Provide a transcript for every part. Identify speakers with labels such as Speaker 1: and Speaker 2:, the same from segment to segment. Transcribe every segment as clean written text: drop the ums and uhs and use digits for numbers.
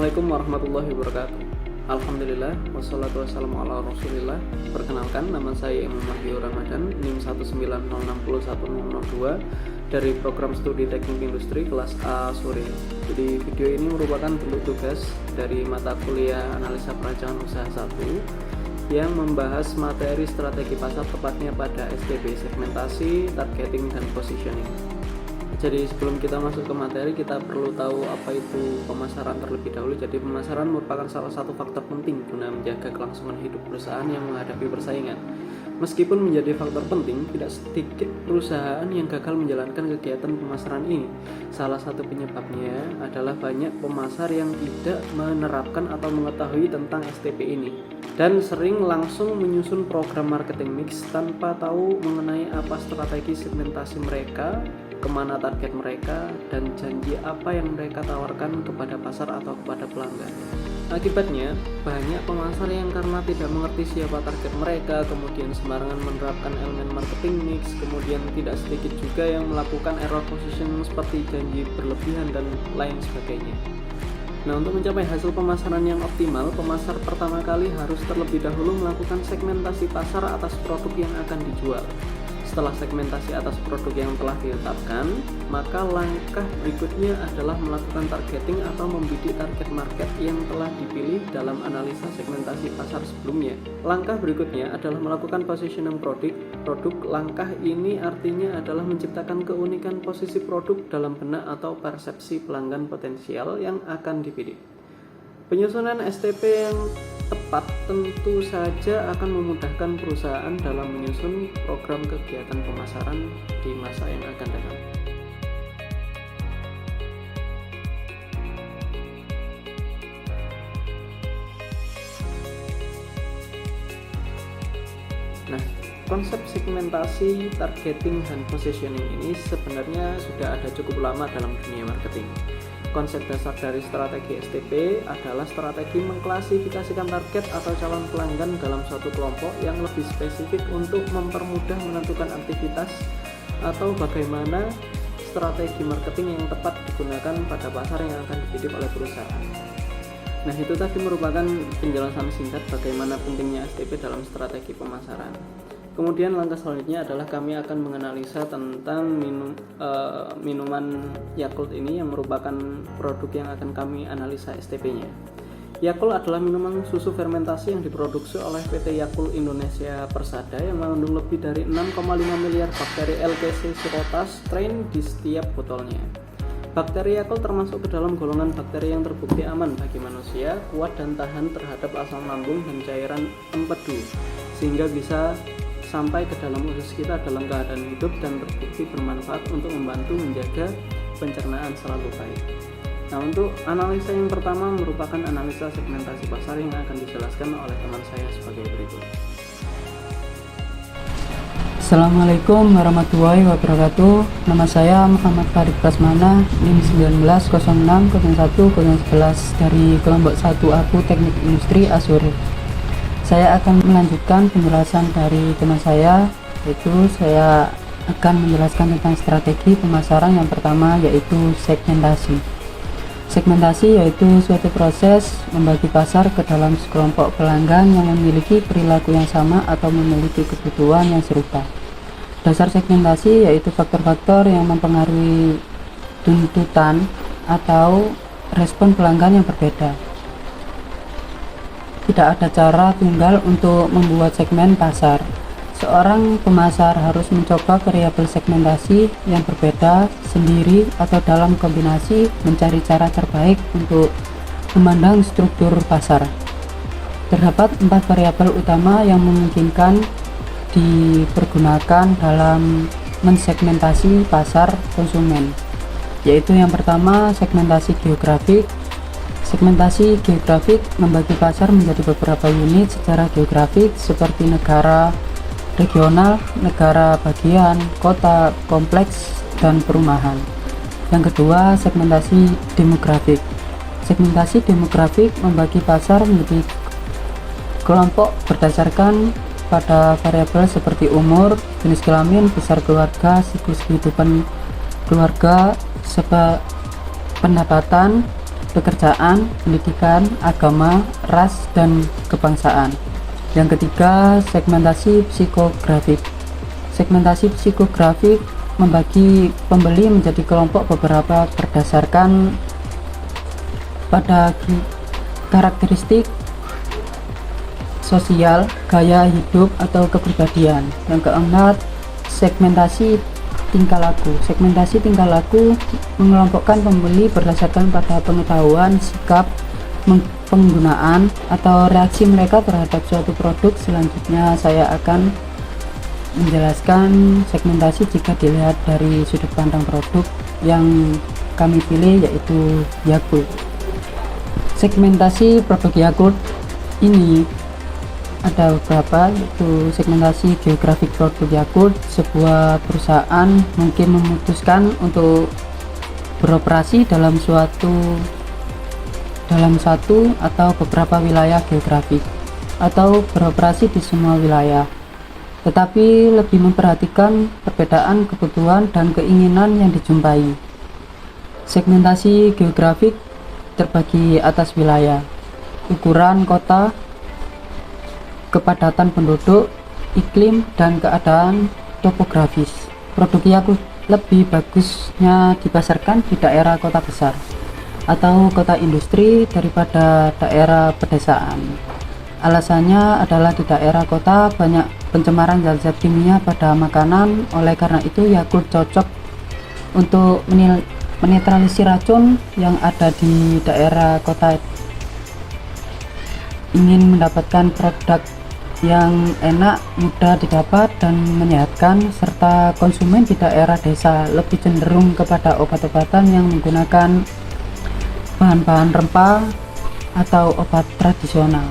Speaker 1: Assalamualaikum warahmatullahi wabarakatuh. Alhamdulillah, wassalatu wassalamu ala rasulillah. Perkenalkan, nama saya Imam Mahdi Ramadan, NIM 190601002 dari program studi teknik industri kelas A sore. Jadi video ini merupakan bentuk tugas dari mata kuliah analisa perancangan usaha 1 yang membahas materi strategi pasar, tepatnya pada STP, segmentasi, targeting, dan positioning. Jadi sebelum kita masuk ke materi, kita perlu tahu apa itu pemasaran terlebih dahulu. Jadi pemasaran merupakan salah satu faktor penting guna menjaga kelangsungan hidup perusahaan yang menghadapi persaingan. Meskipun menjadi faktor penting, tidak sedikit perusahaan yang gagal menjalankan kegiatan pemasaran ini. Salah satu penyebabnya adalah banyak pemasar yang tidak menerapkan atau mengetahui tentang STP ini dan sering langsung menyusun program marketing mix tanpa tahu mengenai apa strategi segmentasi mereka, kemana target mereka, dan janji apa yang mereka tawarkan kepada pasar atau kepada pelanggan. Akibatnya, banyak pemasar yang karena tidak mengerti siapa target mereka, kemudian sembarangan menerapkan elemen marketing mix, kemudian tidak sedikit juga yang melakukan error positioning seperti janji berlebihan dan lain sebagainya. Nah, untuk mencapai hasil pemasaran yang optimal, pemasar pertama kali harus terlebih dahulu melakukan segmentasi pasar atas produk yang akan dijual. Setelah segmentasi atas produk yang telah ditetapkan, maka langkah berikutnya adalah melakukan targeting atau membidik target market yang telah dipilih dalam analisa segmentasi pasar sebelumnya. Langkah berikutnya adalah melakukan positioning produk. Langkah ini artinya adalah menciptakan keunikan posisi produk dalam benak atau persepsi pelanggan potensial yang akan dibidik. Penyusunan STP yang tepat tentu saja akan memudahkan perusahaan dalam menyusun program kegiatan pemasaran di masa yang akan datang. Nah, konsep segmentasi, targeting, dan positioning ini sebenarnya sudah ada cukup lama dalam dunia marketing. Konsep dasar dari strategi STP adalah strategi mengklasifikasikan target atau calon pelanggan dalam suatu kelompok yang lebih spesifik untuk mempermudah menentukan aktivitas atau bagaimana strategi marketing yang tepat digunakan pada pasar yang akan dibidik oleh perusahaan. Nah, itu tadi merupakan penjelasan singkat bagaimana pentingnya STP dalam strategi pemasaran. Kemudian langkah selanjutnya adalah kami akan menganalisa tentang minuman Yakult ini yang merupakan produk yang akan kami analisa STP-nya. Yakult adalah minuman susu fermentasi yang diproduksi oleh PT Yakult Indonesia Persada yang mengandung lebih dari 6,5 miliar bakteri LKC Serotas strain di setiap botolnya. Bakteri Yakult termasuk ke dalam golongan bakteri yang terbukti aman bagi manusia, kuat dan tahan terhadap asam lambung dan cairan empedu, sehingga bisa sampai ke dalam usus kita dalam keadaan hidup dan terbukti bermanfaat untuk membantu menjaga pencernaan selalu baik. Nah, untuk analisa yang pertama merupakan analisa segmentasi pasar yang akan dijelaskan oleh teman saya sebagai berikut.
Speaker 2: Assalamualaikum warahmatullahi wabarakatuh. Nama saya Muhammad Farid Prasmana, NIM 190601011 dari kelompok 1 Aku Teknik Industri Asuri. Saya akan melanjutkan penjelasan dari teman saya, yaitu saya akan menjelaskan tentang strategi pemasaran yang pertama, yaitu segmentasi. Segmentasi yaitu suatu proses membagi pasar ke dalam sekelompok pelanggan yang memiliki perilaku yang sama atau memiliki kebutuhan yang serupa. Dasar segmentasi yaitu faktor-faktor yang mempengaruhi tuntutan atau respon pelanggan yang berbeda. Tidak ada cara tunggal untuk membuat segmen pasar. Seorang pemasar harus mencoba variabel segmentasi yang berbeda sendiri atau dalam kombinasi mencari cara terbaik untuk memandang struktur pasar. Terdapat 4 variabel utama yang memungkinkan dipergunakan dalam mensegmentasi pasar konsumen, yaitu yang pertama segmentasi geografik. Segmentasi geografik membagi pasar menjadi beberapa unit secara geografik seperti negara regional, negara bagian, kota, kompleks, dan perumahan. Yang kedua, segmentasi demografik. Segmentasi demografik membagi pasar menjadi kelompok berdasarkan pada variabel seperti umur, jenis kelamin, besar keluarga, siklus kehidupan keluarga, pendapatan, pekerjaan, pendidikan, agama, ras, dan kebangsaan. Yang ketiga, segmentasi psikografik. Segmentasi psikografik membagi pembeli menjadi kelompok beberapa berdasarkan pada karakteristik sosial, gaya hidup, atau kepribadian. Yang keempat, segmentasi tingkah laku. Segmentasi tingkah laku mengelompokkan pembeli berdasarkan pada pengetahuan, sikap, penggunaan, atau reaksi mereka terhadap suatu produk. Selanjutnya saya akan menjelaskan segmentasi jika dilihat dari sudut pandang produk yang kami pilih, yaitu Yakult. Segmentasi produk Yakult ini ada beberapa, yaitu segmentasi geografik produk Yakult. Sebuah perusahaan mungkin memutuskan untuk beroperasi dalam satu atau beberapa wilayah geografik, atau beroperasi di semua wilayah, tetapi lebih memperhatikan perbedaan kebutuhan dan keinginan yang dijumpai. Segmentasi geografik terbagi atas wilayah, ukuran kota, kepadatan penduduk, iklim, dan keadaan topografis. Produk Yakult lebih bagusnya dipasarkan di daerah kota besar atau kota industri daripada daerah pedesaan. Alasannya adalah di daerah kota banyak pencemaran zat-zat kimia pada makanan, oleh karena itu Yakult cocok untuk menetralisir racun yang ada di daerah kota. Ingin mendapatkan produk yang enak, mudah didapat, dan menyehatkan, serta konsumen di daerah desa lebih cenderung kepada obat-obatan yang menggunakan bahan-bahan rempah atau obat tradisional.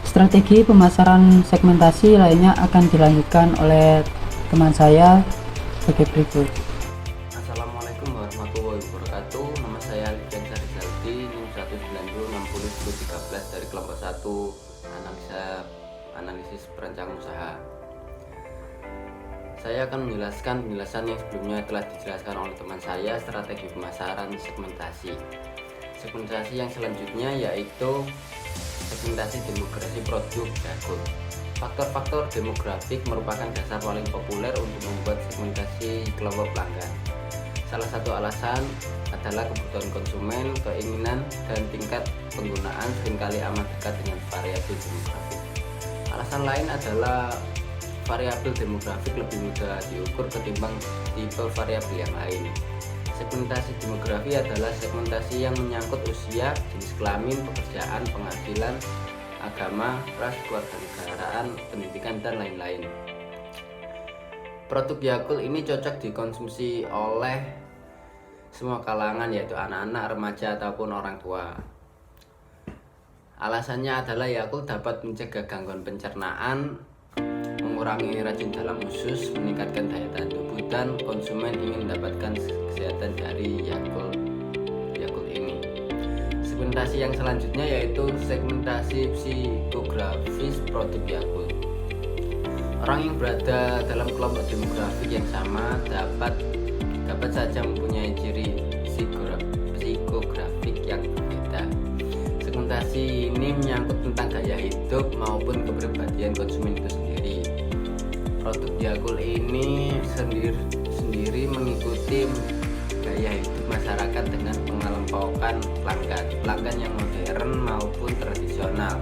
Speaker 2: Strategi pemasaran segmentasi lainnya akan dilanjutkan oleh teman saya sebagai berikut.
Speaker 3: Assalamualaikum warahmatullahi wabarakatuh. Nama saya Lijan Sarizaldi, NIM 1906013 dari kelompok 1 analisis perancang usaha. Saya akan menjelaskan penjelasan yang sebelumnya telah dijelaskan oleh teman saya, strategi pemasaran segmentasi. Segmentasi yang selanjutnya yaitu segmentasi demografi produk Yakult. Faktor-faktor demografik merupakan dasar paling populer untuk membuat segmentasi kelompok pelanggan. Salah satu alasan adalah kebutuhan konsumen, keinginan, dan tingkat penggunaan seringkali amat dekat dengan variabel demografik. Alasan lain adalah variabel demografik lebih mudah diukur ketimbang tipe variabel yang lain. Segmentasi demografi adalah segmentasi yang menyangkut usia, jenis kelamin, pekerjaan, penghasilan, agama, ras, kewarganegaraan, pendidikan, dan lain-lain. Produk Yakult ini cocok dikonsumsi oleh semua kalangan, yaitu anak-anak, remaja, ataupun orang tua. Alasannya adalah Yakult dapat mencegah gangguan pencernaan, mengurangi racun dalam usus, meningkatkan daya tahan tubuh, dan konsumen ingin mendapatkan kesehatan dari Yakult ini. Segmentasi yang selanjutnya yaitu segmentasi psikografis produk Yakult. Orang yang berada dalam kelompok demografik yang sama dapat saja mempunyai ciri psikografik yang berbeda. Segmentasi ini menyangkut tentang gaya hidup maupun kepribadian konsumen itu sendiri. Produk Yakult ini sendiri mengikuti gaya hidup masyarakat dengan pengelompokan pelanggan yang modern maupun tradisional,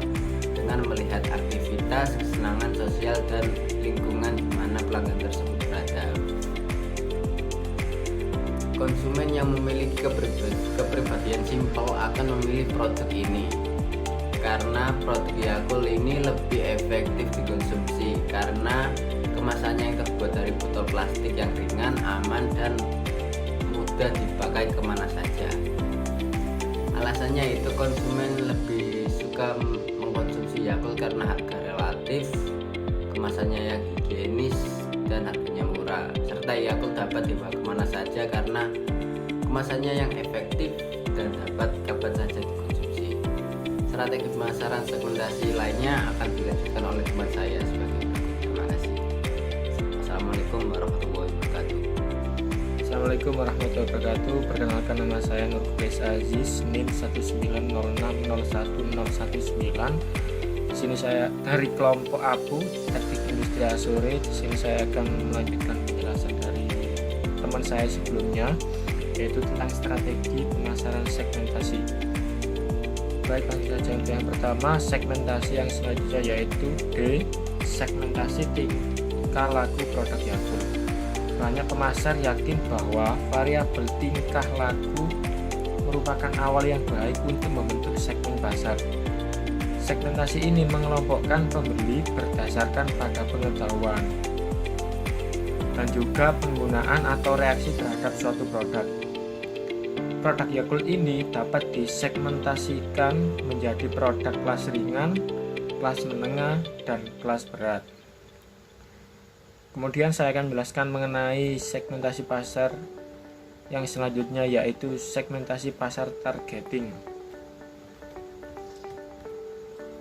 Speaker 3: dengan melihat aktivitas, kesenangan sosial, dan lingkungan di mana pelanggan tersebut berada. Konsumen yang memiliki kepribadian simpel akan memilih produk ini karena produk Yakult ini lebih efektif dikonsumsi karena kemasannya yang terbuat dari botol plastik yang ringan, aman, dan mudah dipakai kemana saja. Alasannya itu konsumen lebih suka mengkonsumsi Yakult karena harga relatif, kemasannya yang higienis, dan harganya murah, serta Yakult dapat dibawa kemana saja karena kemasannya yang efektif dan dapat kapan saja dikonsumsi. Strategi pemasaran segmentasi lainnya akan dilanjutkan oleh teman saya sebagai berikut. Terima kasih. Assalamualaikum warahmatullahi wabarakatuh.
Speaker 1: Assalamualaikum
Speaker 4: Assalamualaikum warahmatullahi wabarakatuh. Perkenalkan, nama saya Nurkulis Aziz, NIM 190601019. Di sini saya dari kelompok APU Teknik Industri Azure. Di sini saya akan melanjutkan penjelasan dari teman saya sebelumnya, yaitu tentang strategi pemasaran segmentasi. Baik, langsung saja untuk yang pertama, segmentasi yang selanjutnya yaitu D, segmentasi tingkah laku produk Yakult. Banyak pemasar yakin bahwa variabel tingkah laku merupakan awal yang baik untuk membentuk segmen pasar. Segmentasi ini mengelompokkan pembeli berdasarkan pada pengetahuan dan juga penggunaan atau reaksi terhadap suatu produk. Produk Yakult ini dapat disegmentasikan menjadi produk kelas ringan, kelas menengah, dan kelas berat. Kemudian saya akan menjelaskan mengenai segmentasi pasar yang selanjutnya, yaitu segmentasi pasar targeting.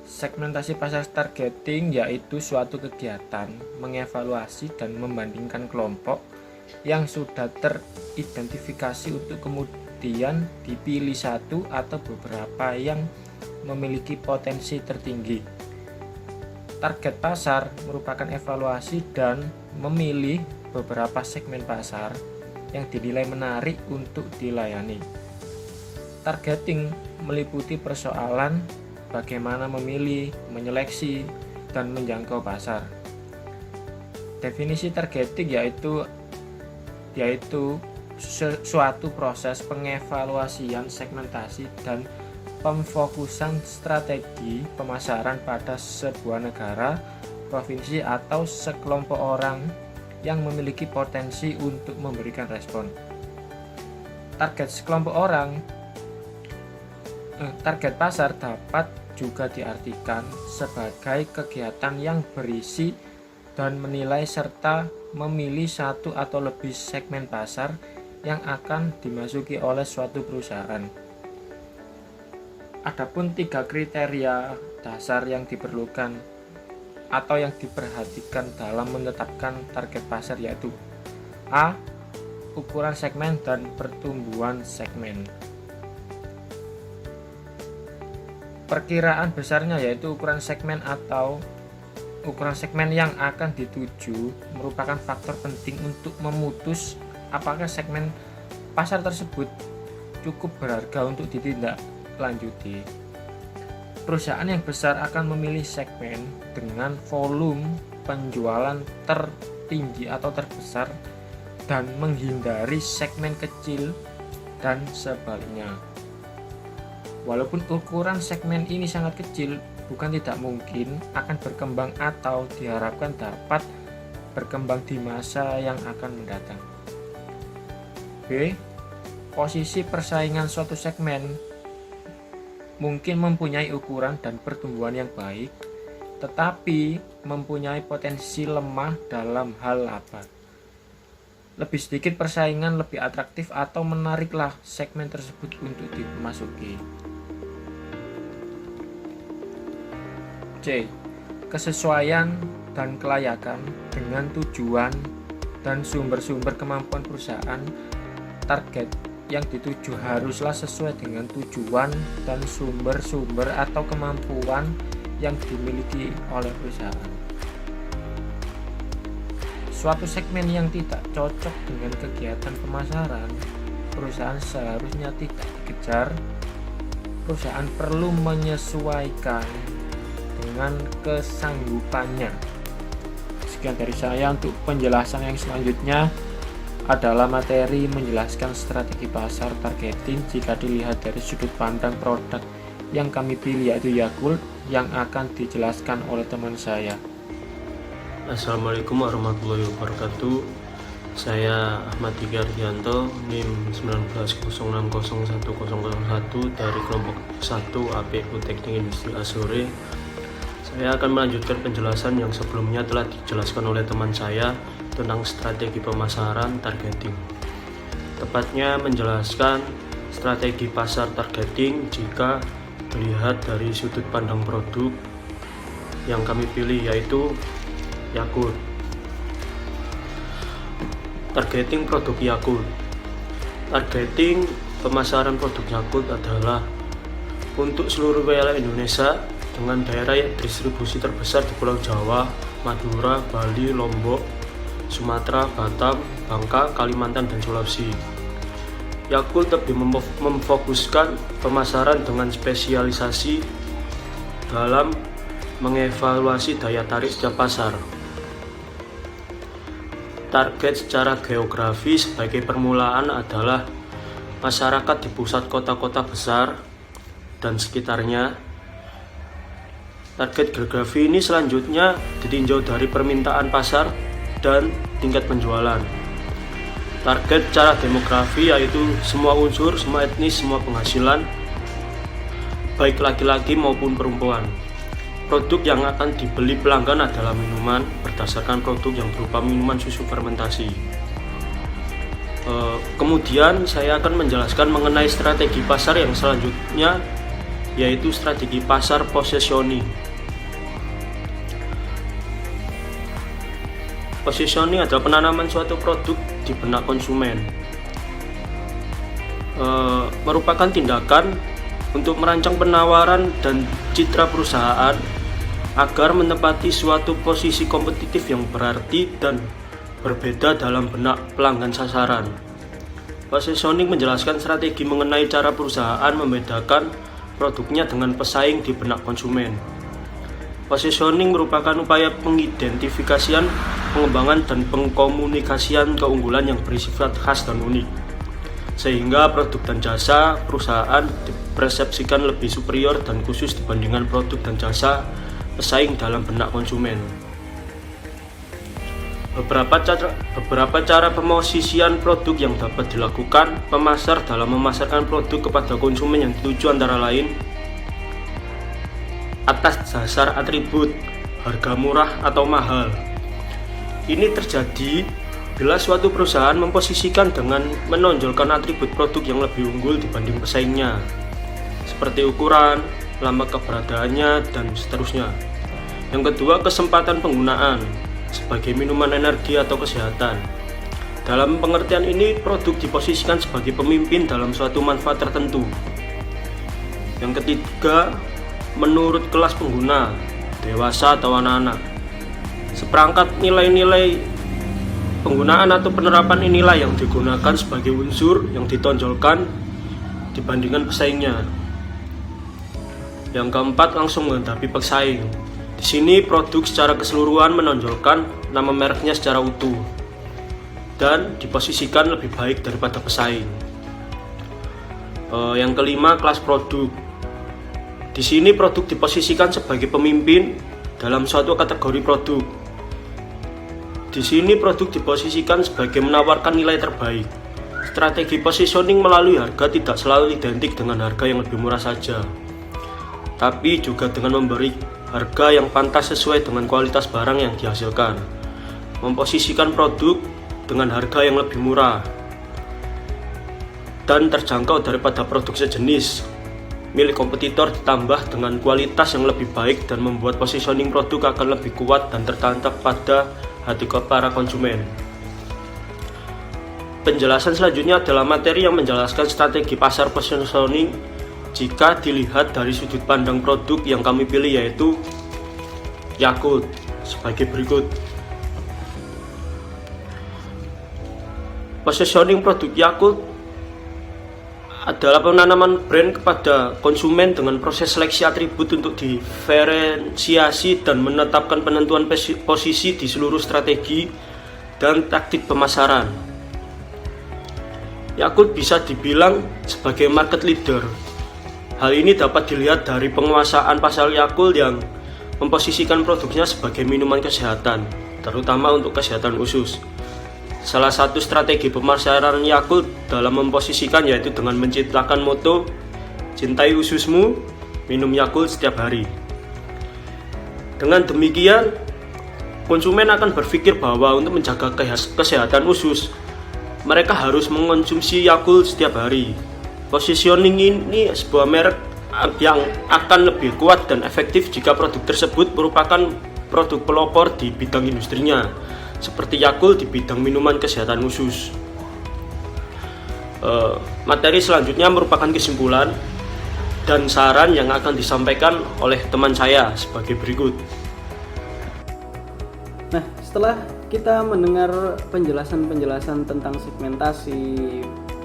Speaker 4: Segmentasi pasar targeting yaitu suatu kegiatan mengevaluasi dan membandingkan kelompok yang sudah teridentifikasi untuk kemudian dipilih satu atau beberapa yang memiliki potensi tertinggi. Target pasar merupakan evaluasi dan memilih beberapa segmen pasar yang dinilai menarik untuk dilayani. Targeting meliputi persoalan bagaimana memilih, menyeleksi, dan menjangkau pasar. Definisi targeting yaitu suatu proses pengevaluasian segmentasi dan pemfokusan strategi pemasaran pada sebuah negara, provinsi, atau sekelompok orang yang memiliki potensi untuk memberikan respon. Target pasar dapat juga diartikan sebagai kegiatan yang berisi dan menilai serta memilih satu atau lebih segmen pasar yang akan dimasuki oleh suatu perusahaan. Adapun 3 kriteria dasar yang diperlukan atau yang diperhatikan dalam menetapkan target pasar, yaitu A. Ukuran segmen dan pertumbuhan segmen. Perkiraan besarnya yaitu ukuran segmen atau ukuran segmen yang akan dituju merupakan faktor penting untuk memutus apakah segmen pasar tersebut cukup berharga untuk ditindaklanjuti. Perusahaan yang besar akan memilih segmen dengan volume penjualan tertinggi atau terbesar dan menghindari segmen kecil dan sebaliknya. Walaupun ukuran segmen ini sangat kecil, bukan tidak mungkin akan berkembang atau diharapkan dapat berkembang di masa yang akan mendatang. B. Posisi persaingan suatu segmen mungkin mempunyai ukuran dan pertumbuhan yang baik, tetapi mempunyai potensi lemah dalam hal apa? Lebih sedikit persaingan lebih atraktif atau menariklah segmen tersebut untuk dimasuki. C. Kesesuaian dan kelayakan dengan tujuan dan sumber-sumber kemampuan perusahaan. Target yang dituju haruslah sesuai dengan tujuan dan sumber-sumber atau kemampuan yang dimiliki oleh perusahaan. Suatu segmen yang tidak cocok dengan kegiatan pemasaran, perusahaan seharusnya tidak dikejar. Perusahaan perlu menyesuaikan dengan kesanggupannya. Sekian dari saya. Untuk penjelasan yang selanjutnya adalah materi menjelaskan strategi pasar targeting jika dilihat dari sudut pandang produk yang kami pilih, yaitu Yakult, yang akan dijelaskan oleh teman saya.
Speaker 5: Assalamualaikum warahmatullahi wabarakatuh. Saya Ahmad Tigardianto, NIM 190601001 dari kelompok 1 APU Teknik Industri Azure. Saya akan melanjutkan penjelasan yang sebelumnya telah dijelaskan oleh teman saya tentang strategi pemasaran targeting. Tepatnya menjelaskan strategi pasar targeting jika dilihat dari sudut pandang produk yang kami pilih, yaitu Yakult. Targeting produk Yakult. Targeting pemasaran produk Yakult adalah untuk seluruh wilayah Indonesia dengan daerah distribusi terbesar di Pulau Jawa, Madura, Bali, Lombok, Sumatera, Batam, Bangka, Kalimantan, dan Sulawesi. Yakult lebih memfokuskan pemasaran dengan spesialisasi dalam mengevaluasi daya tarik setiap pasar. Target secara geografi sebagai permulaan adalah masyarakat di pusat kota-kota besar dan sekitarnya. Target geografi ini selanjutnya ditinjau dari permintaan pasar dan tingkat penjualan. Target secara demografi yaitu semua unsur, semua etnis, semua penghasilan, baik laki-laki maupun perempuan. Produk yang akan dibeli pelanggan adalah minuman berdasarkan produk yang berupa minuman susu fermentasi. Kemudian saya akan menjelaskan mengenai strategi pasar yang selanjutnya, yaitu strategi pasar positioning. Positioning adalah penanaman suatu produk di benak konsumen. Merupakan tindakan untuk merancang penawaran dan citra perusahaan agar menempati suatu posisi kompetitif yang berarti dan berbeda dalam benak pelanggan sasaran. Positioning menjelaskan strategi mengenai cara perusahaan membedakan produknya dengan pesaing di benak konsumen. Positioning merupakan upaya pengidentifikasian, pengembangan, dan pengkomunikasian keunggulan yang bersifat khas dan unik, sehingga produk dan jasa perusahaan dipersepsikan lebih superior dan khusus dibandingkan produk dan jasa pesaing dalam benak konsumen. Beberapa cara pemosisian produk yang dapat dilakukan pemasar dalam memasarkan produk kepada konsumen yang dituju antara lain atas dasar atribut, harga murah atau mahal. Ini terjadi bila suatu perusahaan memposisikan dengan menonjolkan atribut produk yang lebih unggul dibanding pesaingnya, seperti ukuran, lama keberadaannya, dan seterusnya. Yang kedua, kesempatan penggunaan sebagai minuman energi atau kesehatan. Dalam pengertian ini, produk diposisikan sebagai pemimpin dalam suatu manfaat tertentu. Yang ketiga, menurut kelas pengguna, dewasa atau anak-anak. Seperangkat nilai-nilai penggunaan atau penerapan inilah yang digunakan sebagai unsur yang ditonjolkan dibandingkan pesaingnya. Yang keempat, langsung menghadapi pesaing. Di sini produk secara keseluruhan menonjolkan nama mereknya secara utuh dan diposisikan lebih baik daripada pesaing. Yang kelima, kelas produk. Di sini produk diposisikan sebagai pemimpin dalam suatu kategori produk. Di sini produk diposisikan sebagai menawarkan nilai terbaik. Strategi positioning melalui harga tidak selalu identik dengan harga yang lebih murah saja, tapi juga dengan memberi harga yang pantas sesuai dengan kualitas barang yang dihasilkan. Memposisikan produk dengan harga yang lebih murah dan terjangkau daripada produk sejenis milik kompetitor ditambah dengan kualitas yang lebih baik dan membuat positioning produk akan lebih kuat dan tertancap pada hati para konsumen. Penjelasan selanjutnya adalah materi yang menjelaskan strategi pasar positioning jika dilihat dari sudut pandang produk yang kami pilih, yaitu Yakult sebagai berikut. Positioning produk Yakult adalah penanaman brand kepada konsumen dengan proses seleksi atribut untuk diferensiasi dan menetapkan penentuan posisi di seluruh strategi dan taktik pemasaran. Yakult bisa dibilang sebagai market leader. Hal ini dapat dilihat dari penguasaan pasar Yakult yang memposisikan produknya sebagai minuman kesehatan, terutama untuk kesehatan usus. Salah satu strategi pemasaran Yakult dalam memposisikan yaitu dengan menciptakan moto "Cintai ususmu, minum Yakult setiap hari". Dengan demikian, konsumen akan berpikir bahwa untuk menjaga kesehatan usus, mereka harus mengonsumsi Yakult setiap hari. Positioning ini sebuah merek yang akan lebih kuat dan efektif jika produk tersebut merupakan produk pelopor di bidang industrinya, seperti Yakult di bidang minuman kesehatan usus. Materi selanjutnya merupakan kesimpulan dan saran yang akan disampaikan oleh teman saya sebagai berikut.
Speaker 1: Nah, setelah kita mendengar penjelasan-penjelasan tentang segmentasi,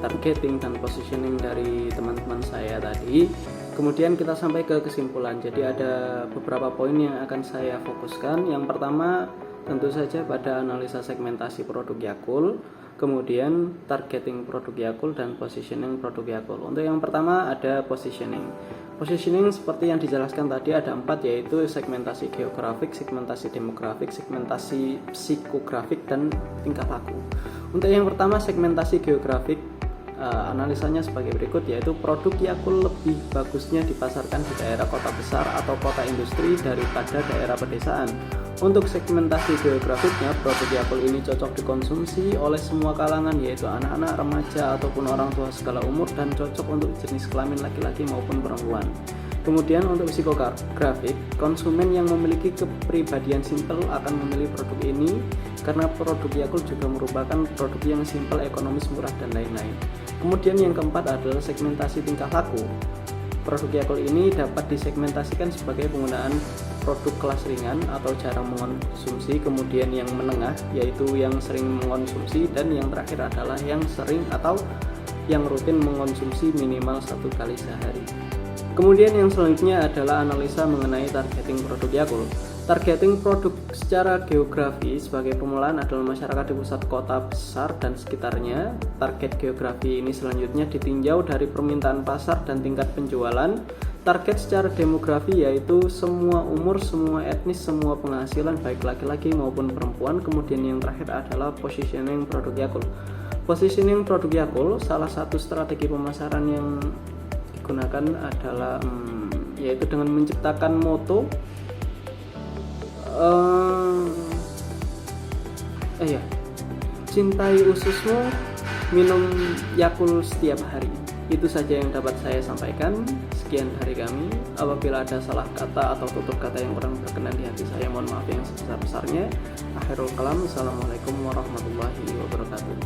Speaker 1: targeting, dan positioning dari teman-teman saya tadi, kemudian kita sampai ke kesimpulan. Jadi ada beberapa poin yang akan saya fokuskan. Yang pertama tentu saja pada analisa segmentasi produk Yakult, kemudian targeting produk Yakult, dan positioning produk Yakult. Untuk yang pertama ada positioning. Positioning seperti yang dijelaskan tadi ada 4, yaitu segmentasi geografik, segmentasi demografik, segmentasi psikografik, dan tingkah laku. Untuk yang pertama segmentasi geografik, analisanya sebagai berikut, yaitu produk Yakult lebih bagusnya dipasarkan di daerah kota besar atau kota industri daripada daerah pedesaan. Untuk segmentasi geografiknya, produk Yakult ini cocok dikonsumsi oleh semua kalangan, yaitu anak-anak, remaja, ataupun orang tua segala umur, dan cocok untuk jenis kelamin laki-laki maupun perempuan. Kemudian untuk psikografik, konsumen yang memiliki kepribadian simpel akan memilih produk ini karena produk Yakult juga merupakan produk yang simpel, ekonomis, murah, dan lain-lain. Kemudian yang keempat adalah segmentasi tingkah laku. Produk Yakult ini dapat disegmentasikan sebagai penggunaan produk kelas ringan atau jarang mengonsumsi, kemudian yang menengah yaitu yang sering mengonsumsi, dan yang terakhir adalah yang sering atau yang rutin mengonsumsi minimal 1 kali sehari. Kemudian yang selanjutnya adalah analisa mengenai targeting produk Yakult. Targeting produk secara geografi sebagai permulaan adalah masyarakat di pusat kota besar dan sekitarnya. Target geografi ini selanjutnya ditinjau dari permintaan pasar dan tingkat penjualan. Target secara demografi yaitu semua umur, semua etnis, semua penghasilan baik laki-laki maupun perempuan. Kemudian yang terakhir adalah positioning produk Yakult. Positioning produk Yakult, salah satu strategi pemasaran yang digunakan adalah yaitu dengan menciptakan moto cintai ususmu, minum Yakult setiap hari. Itu saja yang dapat saya sampaikan. Sekian dari kami. Apabila ada salah kata atau tutur kata yang kurang berkenan di hati saya, mohon maaf yang sebesar-besarnya. Akhirul kalam. Assalamualaikum warahmatullahi wabarakatuh.